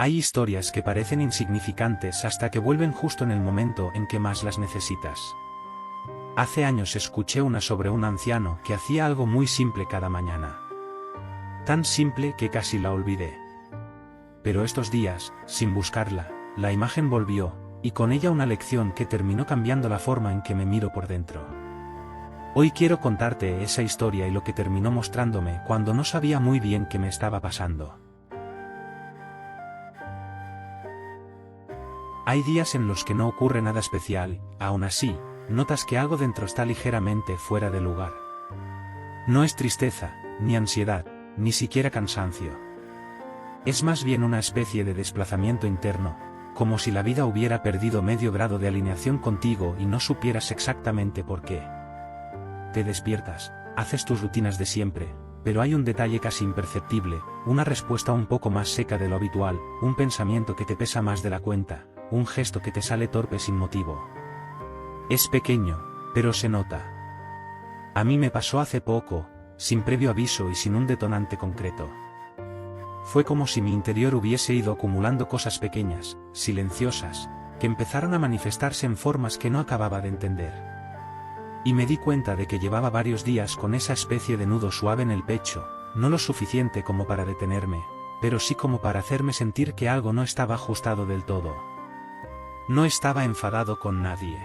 Hay historias que parecen insignificantes hasta que vuelven justo en el momento en que más las necesitas. Hace años escuché una sobre un anciano que hacía algo muy simple cada mañana. Tan simple que casi la olvidé. Pero estos días, sin buscarla, la imagen volvió, y con ella una lección que terminó cambiando la forma en que me miro por dentro. Hoy quiero contarte esa historia y lo que terminó mostrándome cuando no sabía muy bien qué me estaba pasando. Hay días en los que no ocurre nada especial, aún así, notas que algo dentro está ligeramente fuera de lugar. No es tristeza, ni ansiedad, ni siquiera cansancio. Es más bien una especie de desplazamiento interno, como si la vida hubiera perdido medio grado de alineación contigo y no supieras exactamente por qué. Te despiertas, haces tus rutinas de siempre, pero hay un detalle casi imperceptible, una respuesta un poco más seca de lo habitual, un pensamiento que te pesa más de la cuenta, un gesto que te sale torpe sin motivo. Es pequeño, pero se nota. A mí me pasó hace poco, sin previo aviso y sin un detonante concreto. Fue como si mi interior hubiese ido acumulando cosas pequeñas, silenciosas, que empezaron a manifestarse en formas que no acababa de entender. Y me di cuenta de que llevaba varios días con esa especie de nudo suave en el pecho, no lo suficiente como para detenerme, pero sí como para hacerme sentir que algo no estaba ajustado del todo. No estaba enfadado con nadie.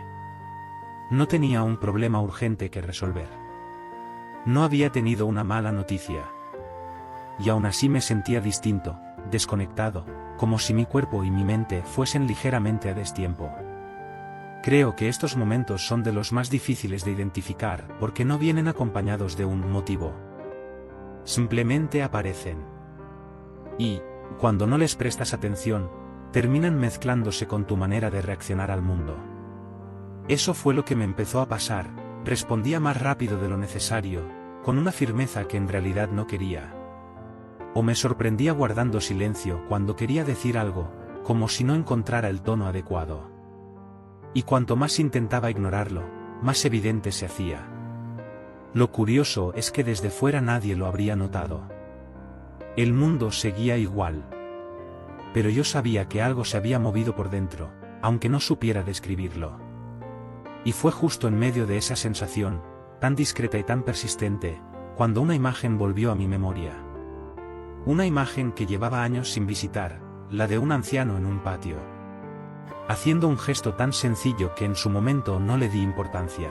No tenía un problema urgente que resolver. No había tenido una mala noticia. Y aún así me sentía distinto, desconectado, como si mi cuerpo y mi mente fuesen ligeramente a destiempo. Creo que estos momentos son de los más difíciles de identificar porque no vienen acompañados de un motivo. Simplemente aparecen. Y, cuando no les prestas atención, terminan mezclándose con tu manera de reaccionar al mundo. Eso fue lo que me empezó a pasar, respondía más rápido de lo necesario, con una firmeza que en realidad no quería. O me sorprendía guardando silencio cuando quería decir algo, como si no encontrara el tono adecuado. Y cuanto más intentaba ignorarlo, más evidente se hacía. Lo curioso es que desde fuera nadie lo habría notado. El mundo seguía igual. Pero yo sabía que algo se había movido por dentro, aunque no supiera describirlo. Y fue justo en medio de esa sensación, tan discreta y tan persistente, cuando una imagen volvió a mi memoria. Una imagen que llevaba años sin visitar, la de un anciano en un patio. Haciendo un gesto tan sencillo que en su momento no le di importancia.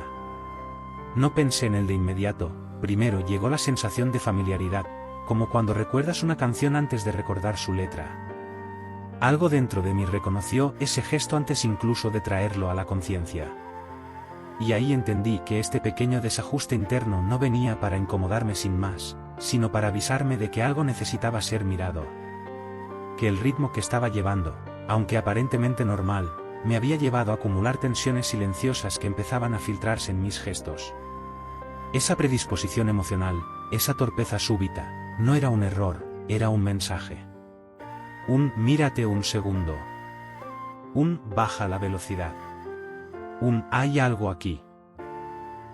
No pensé en él de inmediato, primero llegó la sensación de familiaridad, como cuando recuerdas una canción antes de recordar su letra. Algo dentro de mí reconoció ese gesto antes incluso de traerlo a la conciencia. Y ahí entendí que este pequeño desajuste interno no venía para incomodarme sin más, sino para avisarme de que algo necesitaba ser mirado. Que el ritmo que estaba llevando, aunque aparentemente normal, me había llevado a acumular tensiones silenciosas que empezaban a filtrarse en mis gestos. Esa predisposición emocional, esa torpeza súbita, no era un error, era un mensaje. Un mírate un segundo. Un baja la velocidad. Un hay algo aquí.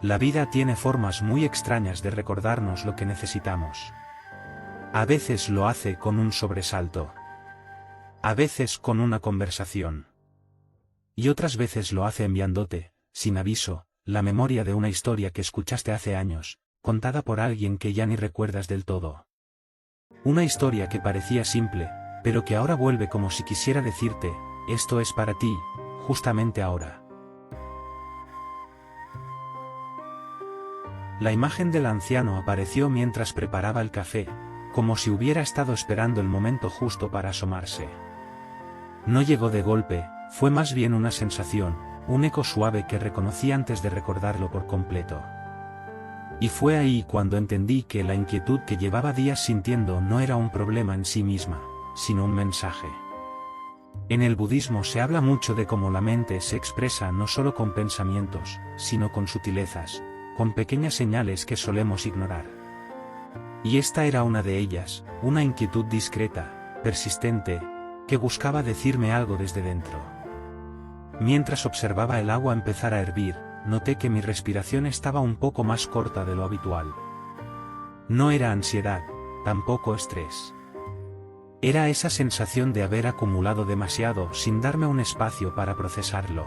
La vida tiene formas muy extrañas de recordarnos lo que necesitamos. A veces lo hace con un sobresalto. A veces con una conversación. Y otras veces lo hace enviándote, sin aviso, la memoria de una historia que escuchaste hace años, contada por alguien que ya ni recuerdas del todo. Una historia que parecía simple, pero que ahora vuelve como si quisiera decirte, esto es para ti, justamente ahora. La imagen del anciano apareció mientras preparaba el café, como si hubiera estado esperando el momento justo para asomarse. No llegó de golpe, fue más bien una sensación, un eco suave que reconocí antes de recordarlo por completo. Y fue ahí cuando entendí que la inquietud que llevaba días sintiendo no era un problema en sí misma, sino un mensaje. En el budismo se habla mucho de cómo la mente se expresa no solo con pensamientos, sino con sutilezas, con pequeñas señales que solemos ignorar. Y esta era una de ellas, una inquietud discreta, persistente, que buscaba decirme algo desde dentro. Mientras observaba el agua empezar a hervir, noté que mi respiración estaba un poco más corta de lo habitual. No era ansiedad, tampoco estrés. Era esa sensación de haber acumulado demasiado sin darme un espacio para procesarlo.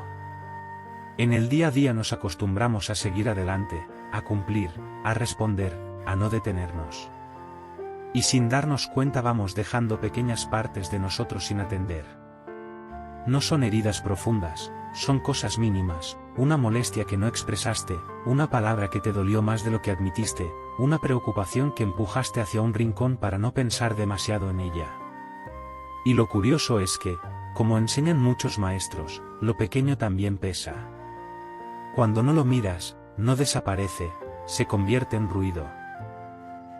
En el día a día nos acostumbramos a seguir adelante, a cumplir, a responder, a no detenernos. Y sin darnos cuenta vamos dejando pequeñas partes de nosotros sin atender. No son heridas profundas, son cosas mínimas, una molestia que no expresaste, una palabra que te dolió más de lo que admitiste, una preocupación que empujaste hacia un rincón para no pensar demasiado en ella. Y lo curioso es que, como enseñan muchos maestros, lo pequeño también pesa. Cuando no lo miras, no desaparece, se convierte en ruido.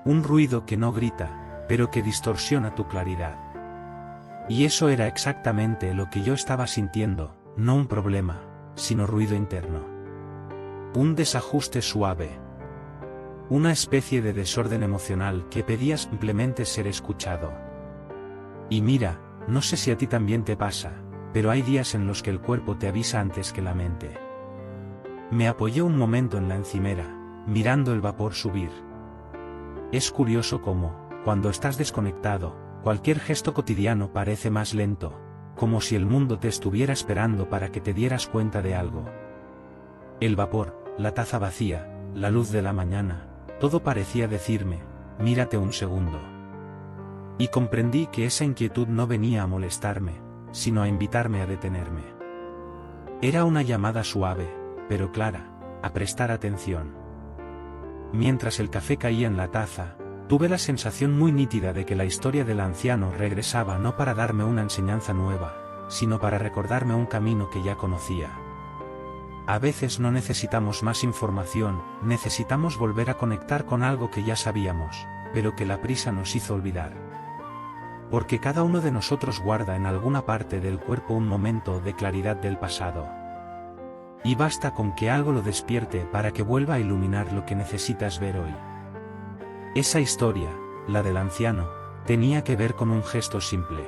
Un ruido que no grita, pero que distorsiona tu claridad. Y eso era exactamente lo que yo estaba sintiendo, no un problema, sino ruido interno. Un desajuste suave. Una especie de desorden emocional que pedía simplemente ser escuchado. Y mira, no sé si a ti también te pasa, pero hay días en los que el cuerpo te avisa antes que la mente. Me apoyé un momento en la encimera, mirando el vapor subir. Es curioso cómo, cuando estás desconectado, cualquier gesto cotidiano parece más lento, como si el mundo te estuviera esperando para que te dieras cuenta de algo. El vapor, la taza vacía, la luz de la mañana, todo parecía decirme, mírate un segundo. Y comprendí que esa inquietud no venía a molestarme, sino a invitarme a detenerme. Era una llamada suave, pero clara, a prestar atención. Mientras el café caía en la taza, tuve la sensación muy nítida de que la historia del anciano regresaba no para darme una enseñanza nueva, sino para recordarme un camino que ya conocía. A veces no necesitamos más información, necesitamos volver a conectar con algo que ya sabíamos, pero que la prisa nos hizo olvidar. Porque cada uno de nosotros guarda en alguna parte del cuerpo un momento de claridad del pasado. Y basta con que algo lo despierte para que vuelva a iluminar lo que necesitas ver hoy. Esa historia, la del anciano, tenía que ver con un gesto simple.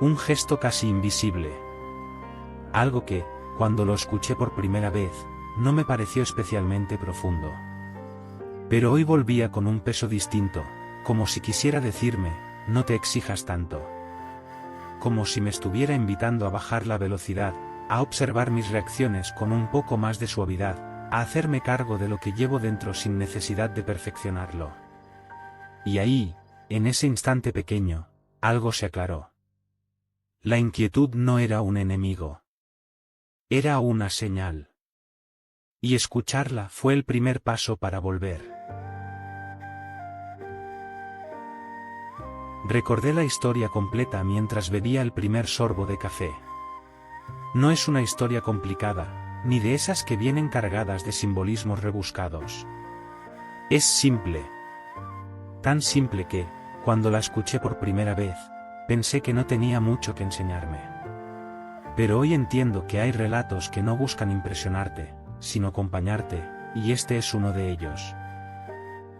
Un gesto casi invisible. Algo que, cuando lo escuché por primera vez, no me pareció especialmente profundo. Pero hoy volvía con un peso distinto, como si quisiera decirme, no te exijas tanto. Como si me estuviera invitando a bajar la velocidad, a observar mis reacciones con un poco más de suavidad, a hacerme cargo de lo que llevo dentro sin necesidad de perfeccionarlo. Y ahí, en ese instante pequeño, algo se aclaró. La inquietud no era un enemigo. Era una señal. Y escucharla fue el primer paso para volver. Recordé la historia completa mientras bebía el primer sorbo de café. No es una historia complicada, ni de esas que vienen cargadas de simbolismos rebuscados. Es simple. Tan simple que, cuando la escuché por primera vez, pensé que no tenía mucho que enseñarme. Pero hoy entiendo que hay relatos que no buscan impresionarte, sino acompañarte, y este es uno de ellos.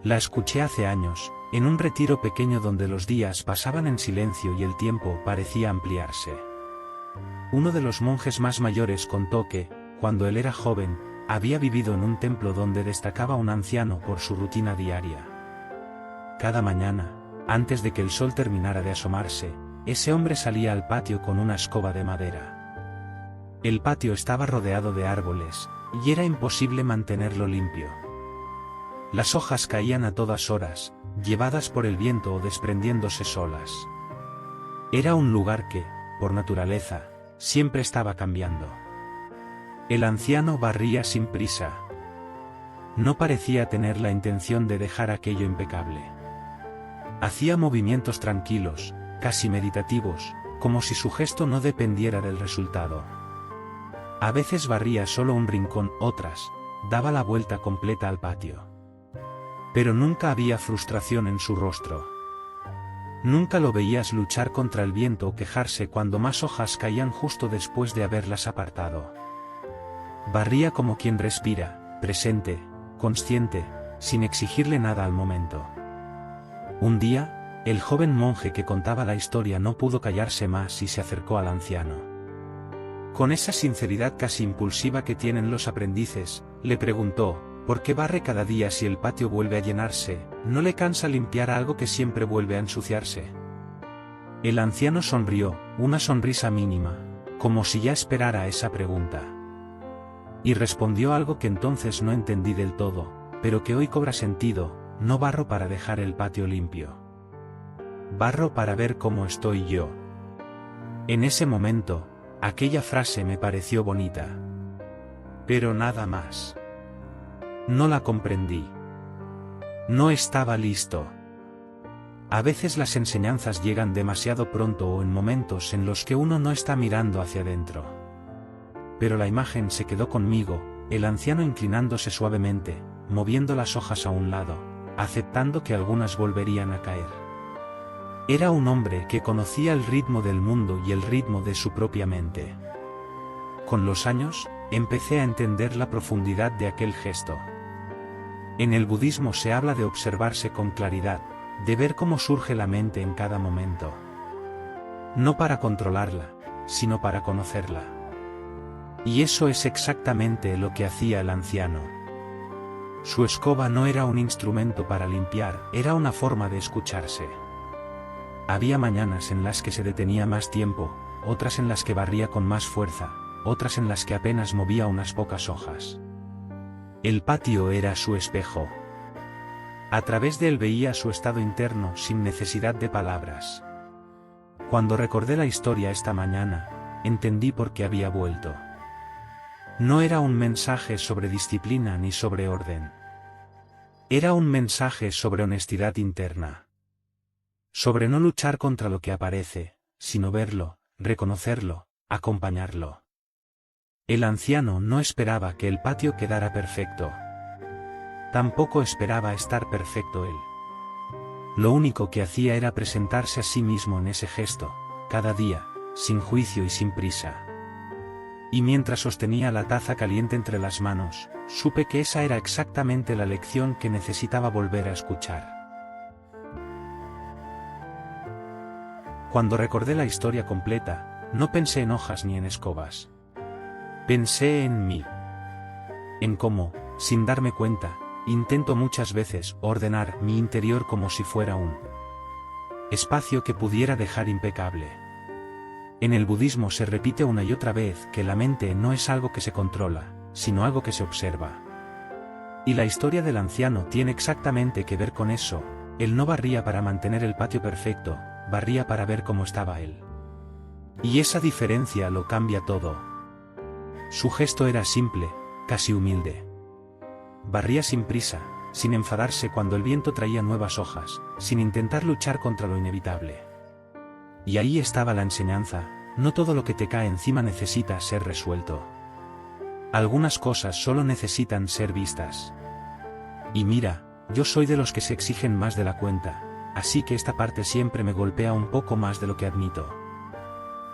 La escuché hace años, en un retiro pequeño donde los días pasaban en silencio y el tiempo parecía ampliarse. Uno de los monjes más mayores contó que, cuando él era joven, había vivido en un templo donde destacaba un anciano por su rutina diaria. Cada mañana, antes de que el sol terminara de asomarse, ese hombre salía al patio con una escoba de madera. El patio estaba rodeado de árboles, y era imposible mantenerlo limpio. Las hojas caían a todas horas, llevadas por el viento o desprendiéndose solas. Era un lugar que, por naturaleza, siempre estaba cambiando. El anciano barría sin prisa. No parecía tener la intención de dejar aquello impecable. Hacía movimientos tranquilos, casi meditativos, como si su gesto no dependiera del resultado. A veces barría solo un rincón, otras, daba la vuelta completa al patio. Pero nunca había frustración en su rostro. Nunca lo veías luchar contra el viento o quejarse cuando más hojas caían justo después de haberlas apartado. Barría como quien respira, presente, consciente, sin exigirle nada al momento. Un día, el joven monje que contaba la historia no pudo callarse más y se acercó al anciano. Con esa sinceridad casi impulsiva que tienen los aprendices, le preguntó, ¿por qué barre cada día si el patio vuelve a llenarse? ¿No le cansa limpiar algo que siempre vuelve a ensuciarse? El anciano sonrió, una sonrisa mínima, como si ya esperara esa pregunta. Y respondió algo que entonces no entendí del todo, pero que hoy cobra sentido: no barro para dejar el patio limpio. Barro para ver cómo estoy yo. En ese momento, aquella frase me pareció bonita. Pero nada más. No la comprendí. No estaba listo. A veces las enseñanzas llegan demasiado pronto o en momentos en los que uno no está mirando hacia adentro. Pero la imagen se quedó conmigo, el anciano inclinándose suavemente, moviendo las hojas a un lado, aceptando que algunas volverían a caer. Era un hombre que conocía el ritmo del mundo y el ritmo de su propia mente. Con los años, empecé a entender la profundidad de aquel gesto. En el budismo se habla de observarse con claridad, de ver cómo surge la mente en cada momento. No para controlarla, sino para conocerla. Y eso es exactamente lo que hacía el anciano. Su escoba no era un instrumento para limpiar, era una forma de escucharse. Había mañanas en las que se detenía más tiempo, otras en las que barría con más fuerza, otras en las que apenas movía unas pocas hojas. El patio era su espejo. A través de él veía su estado interno sin necesidad de palabras. Cuando recordé la historia esta mañana, entendí por qué había vuelto. No era un mensaje sobre disciplina ni sobre orden. Era un mensaje sobre honestidad interna. Sobre no luchar contra lo que aparece, sino verlo, reconocerlo, acompañarlo. El anciano no esperaba que el patio quedara perfecto. Tampoco esperaba estar perfecto él. Lo único que hacía era presentarse a sí mismo en ese gesto, cada día, sin juicio y sin prisa. Y mientras sostenía la taza caliente entre las manos, supe que esa era exactamente la lección que necesitaba volver a escuchar. Cuando recordé la historia completa, no pensé en hojas ni en escobas. Pensé en mí. En cómo, sin darme cuenta, intento muchas veces ordenar mi interior como si fuera un espacio que pudiera dejar impecable. En el budismo se repite una y otra vez que la mente no es algo que se controla, sino algo que se observa. Y la historia del anciano tiene exactamente que ver con eso. Él no barría para mantener el patio perfecto, barría para ver cómo estaba él. Y esa diferencia lo cambia todo. Su gesto era simple, casi humilde. Barría sin prisa, sin enfadarse cuando el viento traía nuevas hojas, sin intentar luchar contra lo inevitable. Y ahí estaba la enseñanza: no todo lo que te cae encima necesita ser resuelto. Algunas cosas solo necesitan ser vistas. Y mira, yo soy de los que se exigen más de la cuenta, así que esta parte siempre me golpea un poco más de lo que admito.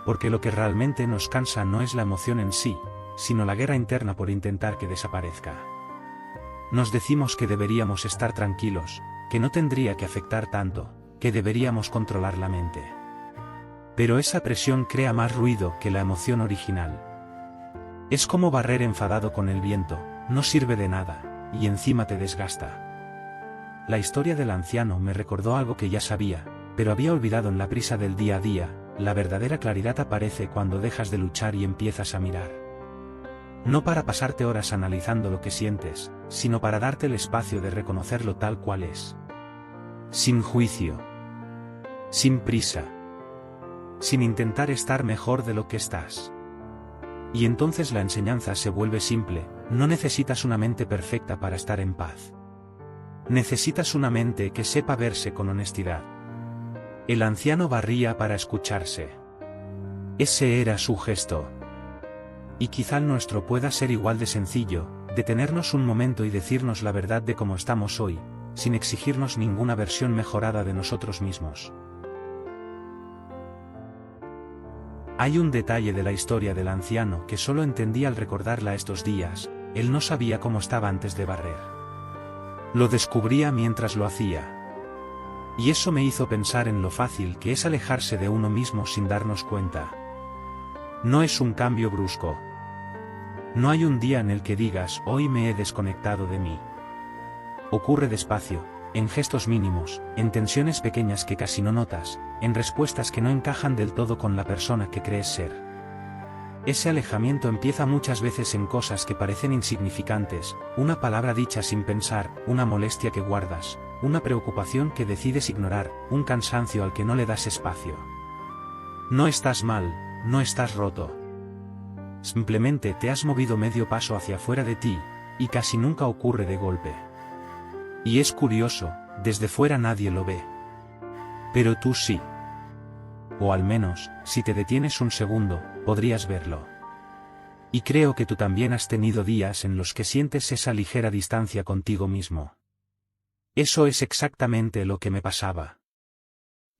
Porque lo que realmente nos cansa no es la emoción en sí, sino la guerra interna por intentar que desaparezca. Nos decimos que deberíamos estar tranquilos, que no tendría que afectar tanto, que deberíamos controlar la mente. Pero esa presión crea más ruido que la emoción original. Es como barrer enfadado con el viento, no sirve de nada, y encima te desgasta. La historia del anciano me recordó algo que ya sabía, pero había olvidado en la prisa del día a día: la verdadera claridad aparece cuando dejas de luchar y empiezas a mirar. No para pasarte horas analizando lo que sientes, sino para darte el espacio de reconocerlo tal cual es. Sin juicio. Sin prisa. Sin intentar estar mejor de lo que estás. Y entonces la enseñanza se vuelve simple: no necesitas una mente perfecta para estar en paz. Necesitas una mente que sepa verse con honestidad. El anciano barría para escucharse. Ese era su gesto. Y quizá el nuestro pueda ser igual de sencillo: detenernos un momento y decirnos la verdad de cómo estamos hoy, sin exigirnos ninguna versión mejorada de nosotros mismos. Hay un detalle de la historia del anciano que solo entendí al recordarla estos días: él no sabía cómo estaba antes de barrer. Lo descubría mientras lo hacía. Y eso me hizo pensar en lo fácil que es alejarse de uno mismo sin darnos cuenta. No es un cambio brusco. No hay un día en el que digas: hoy me he desconectado de mí. Ocurre despacio, en gestos mínimos, en tensiones pequeñas que casi no notas, en respuestas que no encajan del todo con la persona que crees ser. Ese alejamiento empieza muchas veces en cosas que parecen insignificantes, una palabra dicha sin pensar, una molestia que guardas, una preocupación que decides ignorar, un cansancio al que no le das espacio. No estás mal, no estás roto. Simplemente te has movido medio paso hacia afuera de ti, y casi nunca ocurre de golpe. Y es curioso, desde fuera nadie lo ve. Pero tú sí. O al menos, si te detienes un segundo, podrías verlo. Y creo que tú también has tenido días en los que sientes esa ligera distancia contigo mismo. Eso es exactamente lo que me pasaba.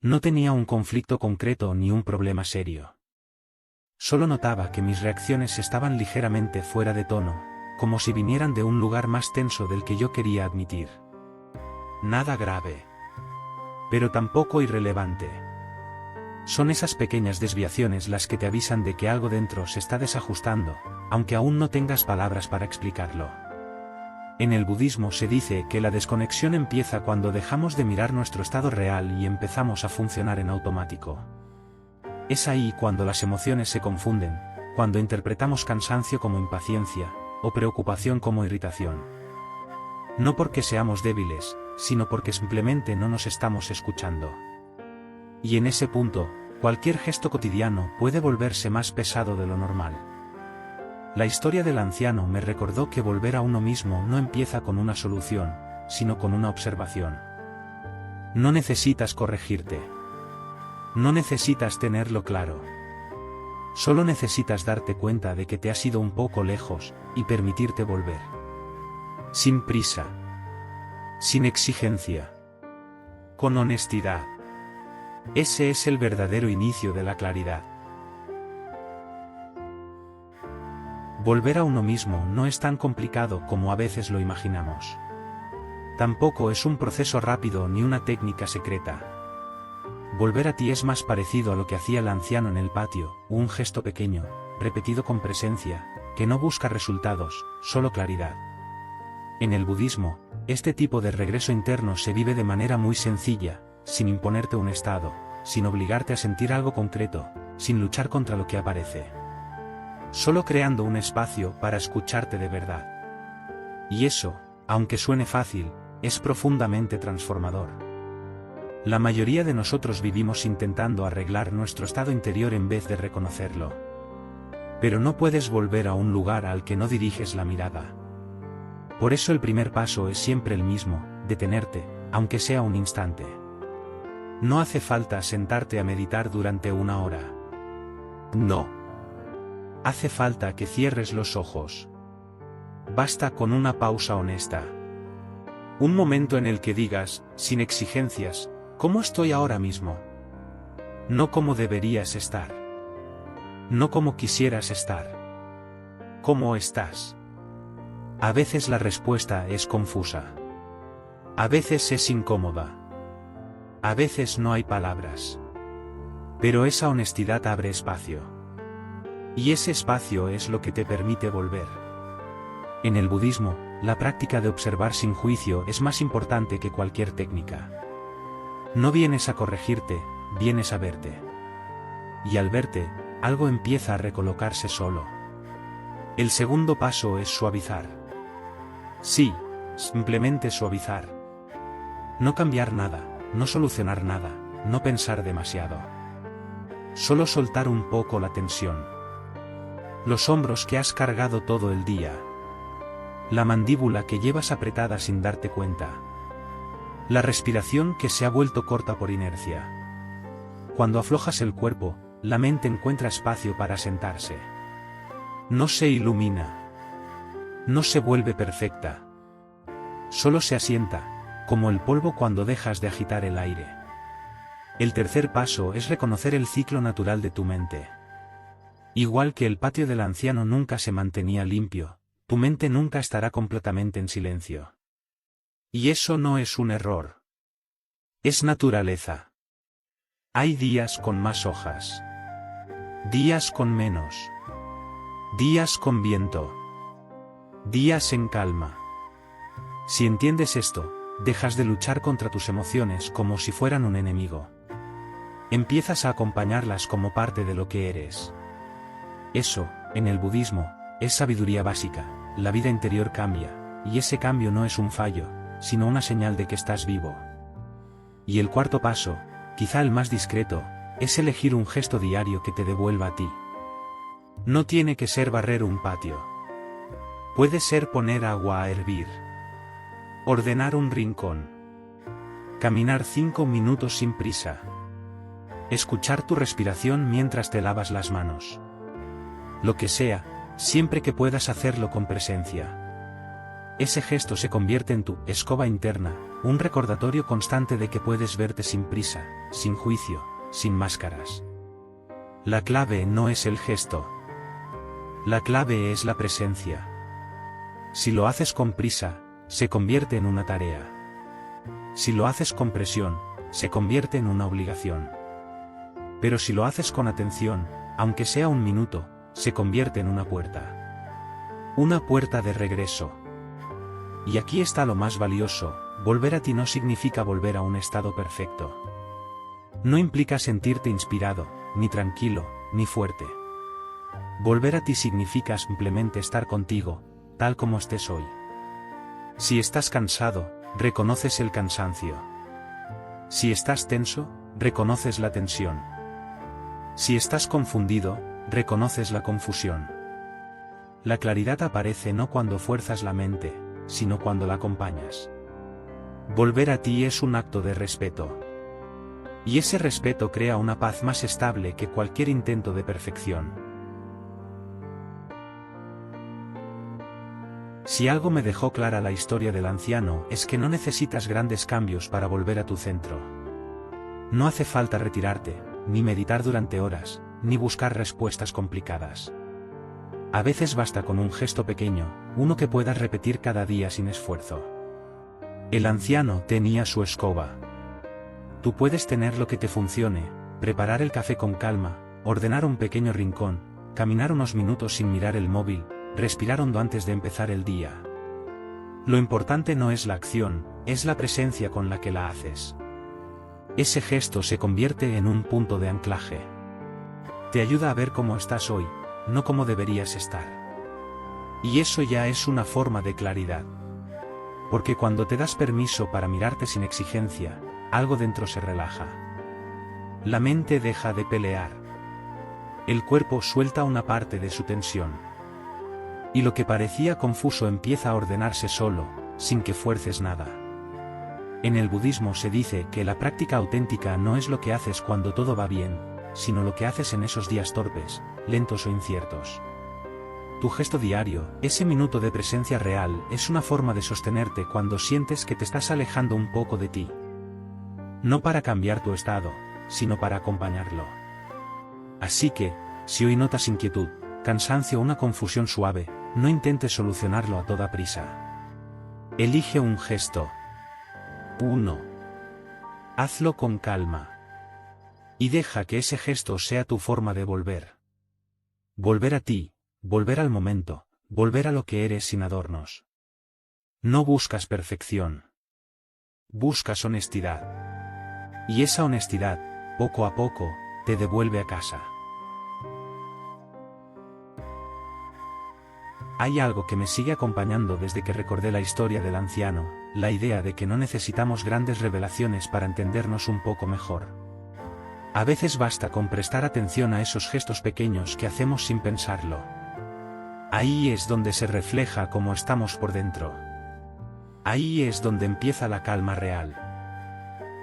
No tenía un conflicto concreto ni un problema serio. Solo notaba que mis reacciones estaban ligeramente fuera de tono, como si vinieran de un lugar más tenso del que yo quería admitir. Nada grave. Pero tampoco irrelevante. Son esas pequeñas desviaciones las que te avisan de que algo dentro se está desajustando, aunque aún no tengas palabras para explicarlo. En el budismo se dice que la desconexión empieza cuando dejamos de mirar nuestro estado real y empezamos a funcionar en automático. Es ahí cuando las emociones se confunden, cuando interpretamos cansancio como impaciencia, o preocupación como irritación. No porque seamos débiles, sino porque simplemente no nos estamos escuchando. Y en ese punto, cualquier gesto cotidiano puede volverse más pesado de lo normal. La historia del anciano me recordó que volver a uno mismo no empieza con una solución, sino con una observación. No necesitas corregirte. No necesitas tenerlo claro. Solo necesitas darte cuenta de que te has ido un poco lejos, y permitirte volver. Sin prisa. Sin exigencia. Con honestidad. Ese es el verdadero inicio de la claridad. Volver a uno mismo no es tan complicado como a veces lo imaginamos. Tampoco es un proceso rápido ni una técnica secreta. Volver a ti es más parecido a lo que hacía el anciano en el patio, un gesto pequeño, repetido con presencia, que no busca resultados, solo claridad. En el budismo, este tipo de regreso interno se vive de manera muy sencilla, sin imponerte un estado, sin obligarte a sentir algo concreto, sin luchar contra lo que aparece. Solo creando un espacio para escucharte de verdad. Y eso, aunque suene fácil, es profundamente transformador. La mayoría de nosotros vivimos intentando arreglar nuestro estado interior en vez de reconocerlo. Pero no puedes volver a un lugar al que no diriges la mirada. Por eso el primer paso es siempre el mismo, detenerte, aunque sea un instante. No hace falta sentarte a meditar durante una hora. No. Hace falta que cierres los ojos. Basta con una pausa honesta. Un momento en el que digas, sin exigencias, ¿cómo estoy ahora mismo? No cómo deberías estar. No como quisieras estar. ¿Cómo estás? A veces la respuesta es confusa. A veces es incómoda. A veces no hay palabras. Pero esa honestidad abre espacio. Y ese espacio es lo que te permite volver. En el budismo, la práctica de observar sin juicio es más importante que cualquier técnica. No vienes a corregirte, vienes a verte. Y al verte, algo empieza a recolocarse solo. El segundo paso es suavizar. Sí, simplemente suavizar. No cambiar nada, no solucionar nada, no pensar demasiado. Solo soltar un poco la tensión. Los hombros que has cargado todo el día. La mandíbula que llevas apretada sin darte cuenta. La respiración que se ha vuelto corta por inercia. Cuando aflojas el cuerpo, la mente encuentra espacio para sentarse. No se ilumina. No se vuelve perfecta. Solo se asienta, como el polvo cuando dejas de agitar el aire. El tercer paso es reconocer el ciclo natural de tu mente. Igual que el patio del anciano nunca se mantenía limpio, tu mente nunca estará completamente en silencio. Y eso no es un error. Es naturaleza. Hay días con más hojas. Días con menos. Días con viento. Días en calma. Si entiendes esto, dejas de luchar contra tus emociones como si fueran un enemigo. Empiezas a acompañarlas como parte de lo que eres. Eso, en el budismo, es sabiduría básica. La vida interior cambia, y ese cambio no es un fallo, sino una señal de que estás vivo. Y el cuarto paso, quizá el más discreto, es elegir un gesto diario que te devuelva a ti. No tiene que ser barrer un patio. Puede ser poner agua a hervir. Ordenar un rincón. Caminar 5 minutos sin prisa. Escuchar tu respiración mientras te lavas las manos. Lo que sea, siempre que puedas hacerlo con presencia. Ese gesto se convierte en tu escoba interna, un recordatorio constante de que puedes verte sin prisa, sin juicio, sin máscaras. La clave no es el gesto. La clave es la presencia. Si lo haces con prisa, se convierte en una tarea. Si lo haces con presión, se convierte en una obligación. Pero si lo haces con atención, aunque sea un minuto, se convierte en una puerta. Una puerta de regreso. Y aquí está lo más valioso, volver a ti no significa volver a un estado perfecto. No implica sentirte inspirado, ni tranquilo, ni fuerte. Volver a ti significa simplemente estar contigo, tal como estés hoy. Si estás cansado, reconoces el cansancio. Si estás tenso, reconoces la tensión. Si estás confundido, reconoces la confusión. La claridad aparece no cuando fuerzas la mente, sino cuando la acompañas. Volver a ti es un acto de respeto. Y ese respeto crea una paz más estable que cualquier intento de perfección. Si algo me dejó clara la historia del anciano es que no necesitas grandes cambios para volver a tu centro. No hace falta retirarte, ni meditar durante horas, ni buscar respuestas complicadas. A veces basta con un gesto pequeño, uno que puedas repetir cada día sin esfuerzo. El anciano tenía su escoba. Tú puedes tener lo que te funcione, preparar el café con calma, ordenar un pequeño rincón, caminar unos minutos sin mirar el móvil, respirar hondo antes de empezar el día. Lo importante no es la acción, es la presencia con la que la haces. Ese gesto se convierte en un punto de anclaje. Te ayuda a ver cómo estás hoy, no cómo deberías estar. Y eso ya es una forma de claridad. Porque cuando te das permiso para mirarte sin exigencia, algo dentro se relaja. La mente deja de pelear. El cuerpo suelta una parte de su tensión. Y lo que parecía confuso empieza a ordenarse solo, sin que fuerces nada. En el budismo se dice que la práctica auténtica no es lo que haces cuando todo va bien, sino lo que haces en esos días torpes, lentos o inciertos. Tu gesto diario, ese minuto de presencia real, es una forma de sostenerte cuando sientes que te estás alejando un poco de ti. No para cambiar tu estado, sino para acompañarlo. Así que, si hoy notas inquietud, cansancio o una confusión suave, no intentes solucionarlo a toda prisa. Elige un gesto. 1. Hazlo con calma. Y deja que ese gesto sea tu forma de volver. Volver a ti, volver al momento, volver a lo que eres sin adornos. No buscas perfección. Buscas honestidad. Y esa honestidad, poco a poco, te devuelve a casa. Hay algo que me sigue acompañando desde que recordé la historia del anciano, la idea de que no necesitamos grandes revelaciones para entendernos un poco mejor. A veces basta con prestar atención a esos gestos pequeños que hacemos sin pensarlo. Ahí es donde se refleja cómo estamos por dentro. Ahí es donde empieza la calma real.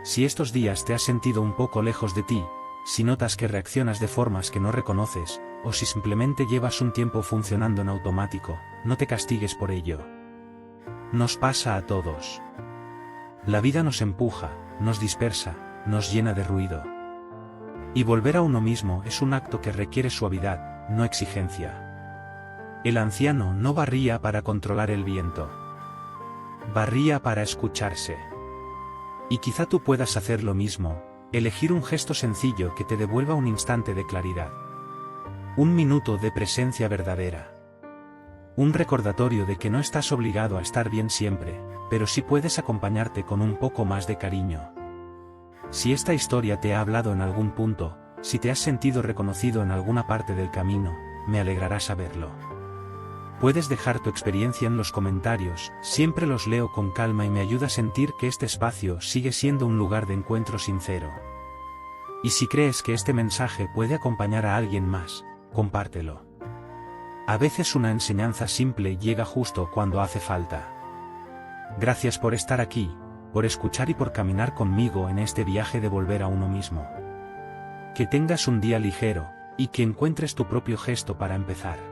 Si estos días te has sentido un poco lejos de ti, si notas que reaccionas de formas que no reconoces, o si simplemente llevas un tiempo funcionando en automático, no te castigues por ello. Nos pasa a todos. La vida nos empuja, nos dispersa, nos llena de ruido. Y volver a uno mismo es un acto que requiere suavidad, no exigencia. El anciano no barría para controlar el viento. Barría para escucharse. Y quizá tú puedas hacer lo mismo, elegir un gesto sencillo que te devuelva un instante de claridad. Un minuto de presencia verdadera. Un recordatorio de que no estás obligado a estar bien siempre, pero sí puedes acompañarte con un poco más de cariño. Si esta historia te ha hablado en algún punto, si te has sentido reconocido en alguna parte del camino, me alegrará saberlo. Puedes dejar tu experiencia en los comentarios, siempre los leo con calma y me ayuda a sentir que este espacio sigue siendo un lugar de encuentro sincero. Y si crees que este mensaje puede acompañar a alguien más, compártelo. A veces una enseñanza simple llega justo cuando hace falta. Gracias por estar aquí, por escuchar y por caminar conmigo en este viaje de volver a uno mismo. Que tengas un día ligero, y que encuentres tu propio gesto para empezar.